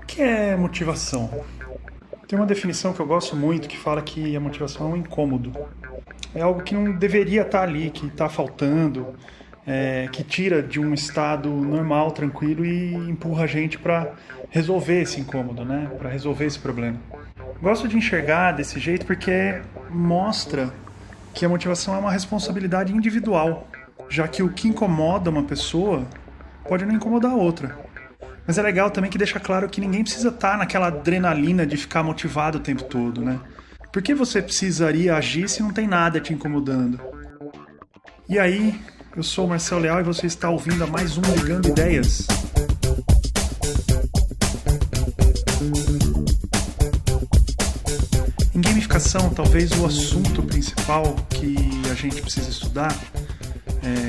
Que é motivação? Tem uma definição que eu gosto muito que fala que a motivação é um incômodo. É algo que não deveria estar ali, que está faltando, que tira de um estado normal, tranquilo e empurra a gente para resolver esse incômodo, né? Para resolver esse problema. Gosto de enxergar desse jeito porque mostra que a motivação é uma responsabilidade individual, já que o que incomoda uma pessoa pode não incomodar a outra. Mas é legal também que deixa claro que ninguém precisa estar naquela adrenalina de ficar motivado o tempo todo, né? Por que você precisaria agir se não tem nada te incomodando? E aí, eu sou o Marcelo Leal e você está ouvindo a mais um Ligando Ideias. Em gamificação, talvez o assunto principal que a gente precisa estudar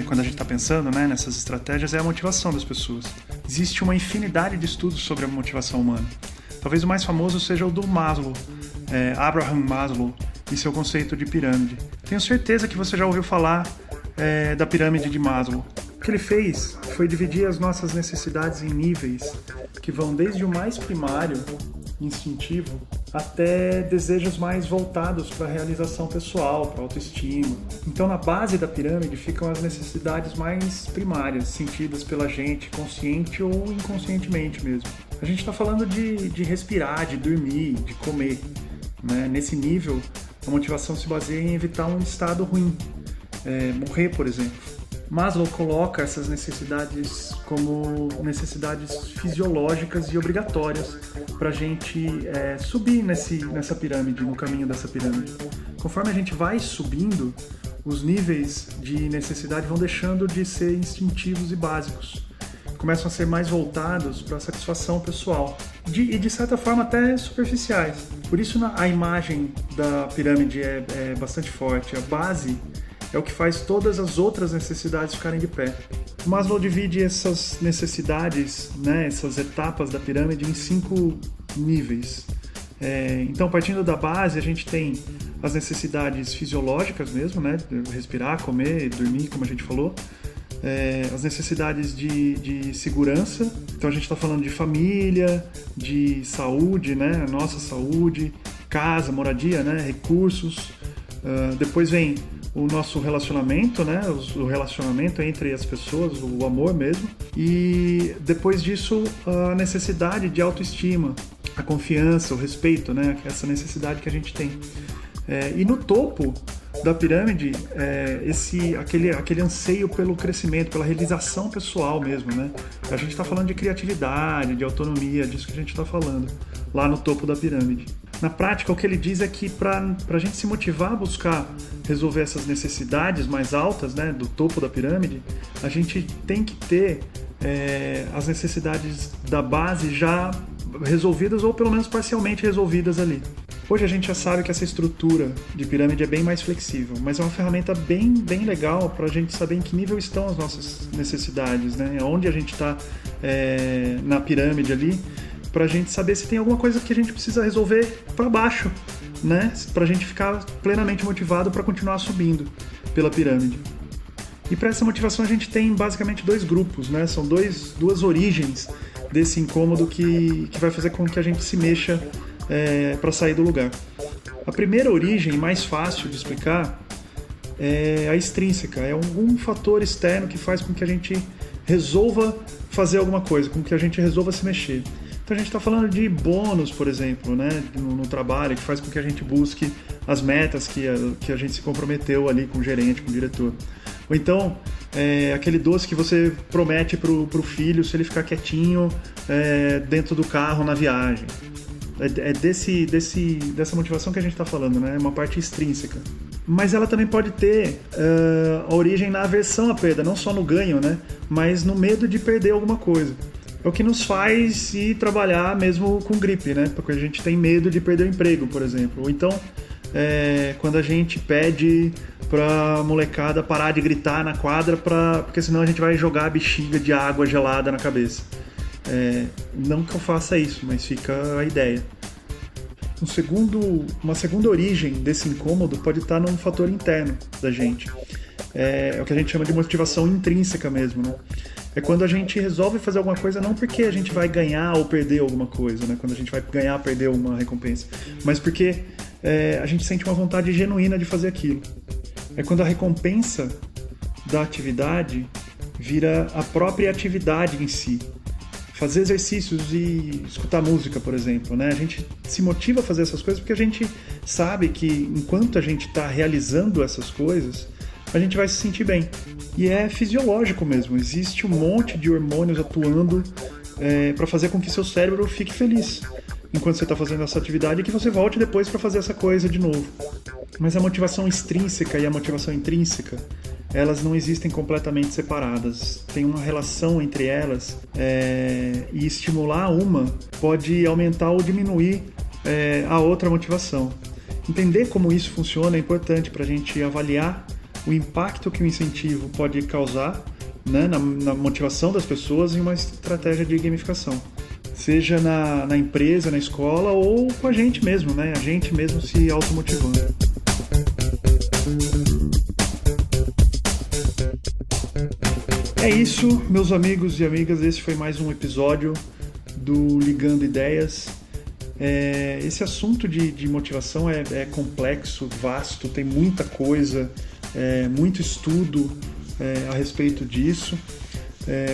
quando a gente está pensando, né, nessas estratégias, é a motivação das pessoas. Existe uma infinidade de estudos sobre a motivação humana. Talvez o mais famoso seja o do Maslow, Abraham Maslow, e seu conceito de pirâmide. Tenho certeza que você já ouviu falar da pirâmide de Maslow. O que ele fez foi dividir as nossas necessidades em níveis que vão desde o mais primário, instintivo, até desejos mais voltados para a realização pessoal, para a autoestima. Então, na base da pirâmide ficam as necessidades mais primárias, sentidas pela gente, consciente ou inconscientemente mesmo. A gente está falando de respirar, de dormir, de comer, né? Nesse nível, a motivação se baseia em evitar um estado ruim, morrer, por exemplo. Maslow coloca essas necessidades como necessidades fisiológicas e obrigatórias para a gente subir nessa pirâmide, no caminho dessa pirâmide. Conforme a gente vai subindo, os níveis de necessidade vão deixando de ser instintivos e básicos. Começam a ser mais voltados para a satisfação pessoal e de certa forma até superficiais. Por isso a imagem da pirâmide é bastante forte. A base é o que faz todas as outras necessidades ficarem de pé. O Maslow divide essas necessidades, né, essas etapas da pirâmide em 5 níveis. Então, partindo da base, a gente tem as necessidades fisiológicas mesmo, né, respirar, comer, dormir, como a gente falou. As necessidades de segurança. Então, a gente está falando de família, de saúde, né, nossa saúde, casa, moradia, né, recursos. Depois vem o nosso relacionamento, né? O relacionamento entre as pessoas, o amor mesmo. E depois disso, a necessidade de autoestima, a confiança, o respeito, né? Essa necessidade que a gente tem. E no topo da pirâmide, aquele anseio pelo crescimento, pela realização pessoal mesmo, né? A gente está falando de criatividade, de autonomia, disso que a gente está falando, lá no topo da pirâmide. Na prática, o que ele diz é que para a gente se motivar a buscar resolver essas necessidades mais altas, né, do topo da pirâmide, a gente tem que ter as necessidades da base já resolvidas ou pelo menos parcialmente resolvidas ali. Hoje a gente já sabe que essa estrutura de pirâmide é bem mais flexível, mas é uma ferramenta bem, bem legal para a gente saber em que nível estão as nossas necessidades, né? Onde a gente está na pirâmide ali, para a gente saber se tem alguma coisa que a gente precisa resolver para baixo, né? Para a gente ficar plenamente motivado para continuar subindo pela pirâmide. E para essa motivação a gente tem basicamente 2 grupos, né? São duas origens desse incômodo que vai fazer com que a gente se mexa para sair do lugar. A primeira origem, mais fácil de explicar, é a extrínseca. É algum fator externo que faz com que a gente resolva fazer alguma coisa, com que a gente resolva se mexer. Então a gente está falando de bônus, por exemplo, né, no trabalho, que faz com que a gente busque as metas que a gente se comprometeu ali com o gerente, com o diretor. Ou então, aquele doce que você promete pro filho se ele ficar quietinho dentro do carro na viagem. É dessa motivação que a gente está falando, né? É uma parte extrínseca. Mas ela também pode ter a origem na aversão à perda, não só no ganho, né? Mas no medo de perder alguma coisa. É o que nos faz ir trabalhar mesmo com gripe, né? Porque a gente tem medo de perder o emprego, por exemplo. Ou então, quando a gente pede pra molecada parar de gritar na quadra, porque senão a gente vai jogar a bexiga de água gelada na cabeça. Não que eu faça isso, mas fica a ideia. Uma segunda origem desse incômodo pode estar num fator interno da gente. É o que a gente chama de motivação intrínseca mesmo, né? É quando a gente resolve fazer alguma coisa não porque a gente vai ganhar ou perder alguma coisa, né? Quando a gente vai ganhar ou perder uma recompensa, mas porque a gente sente uma vontade genuína de fazer aquilo. É quando a recompensa da atividade vira a própria atividade em si. Fazer exercícios e escutar música, por exemplo, né? A gente se motiva a fazer essas coisas porque a gente sabe que enquanto a gente está realizando essas coisas, a gente vai se sentir bem. E é fisiológico mesmo, existe um monte de hormônios atuando para fazer com que seu cérebro fique feliz enquanto você está fazendo essa atividade e que você volte depois para fazer essa coisa de novo. Mas a motivação extrínseca e a motivação intrínseca, elas não existem completamente separadas. Tem uma relação entre elas e estimular uma pode aumentar ou diminuir a outra motivação. Entender como isso funciona é importante para a gente avaliar o impacto que o incentivo pode causar, né, na motivação das pessoas em uma estratégia de gamificação. Seja na empresa, na escola ou com a gente mesmo, né? A gente mesmo se automotivando. É isso, meus amigos e amigas, esse foi mais um episódio do Ligando Ideias. Esse assunto de motivação é complexo, vasto, tem muita coisa, muito estudo a respeito disso.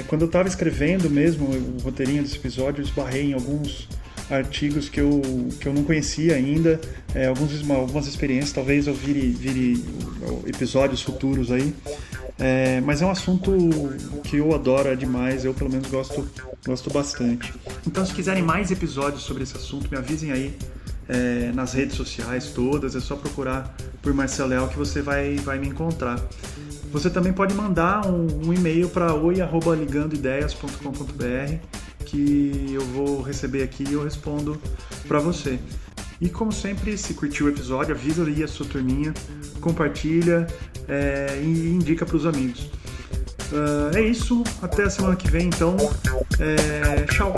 Quando eu estava escrevendo mesmo o roteirinho desse episódio, eu esbarrei em alguns artigos que eu não conhecia ainda, algumas experiências, talvez eu vire episódios futuros aí. Mas é um assunto que eu adoro demais, eu pelo menos gosto bastante. Então, se quiserem mais episódios sobre esse assunto, me avisem aí nas redes sociais todas, é só procurar por Marcelo Leal que você vai me encontrar. Você também pode mandar um e-mail para oi@ligandoideias.com.br que eu vou receber aqui e eu respondo para você. E como sempre, se curtiu o episódio, avisa aí a sua turminha, compartilha e indica para os amigos. É isso, até a semana que vem, então, tchau!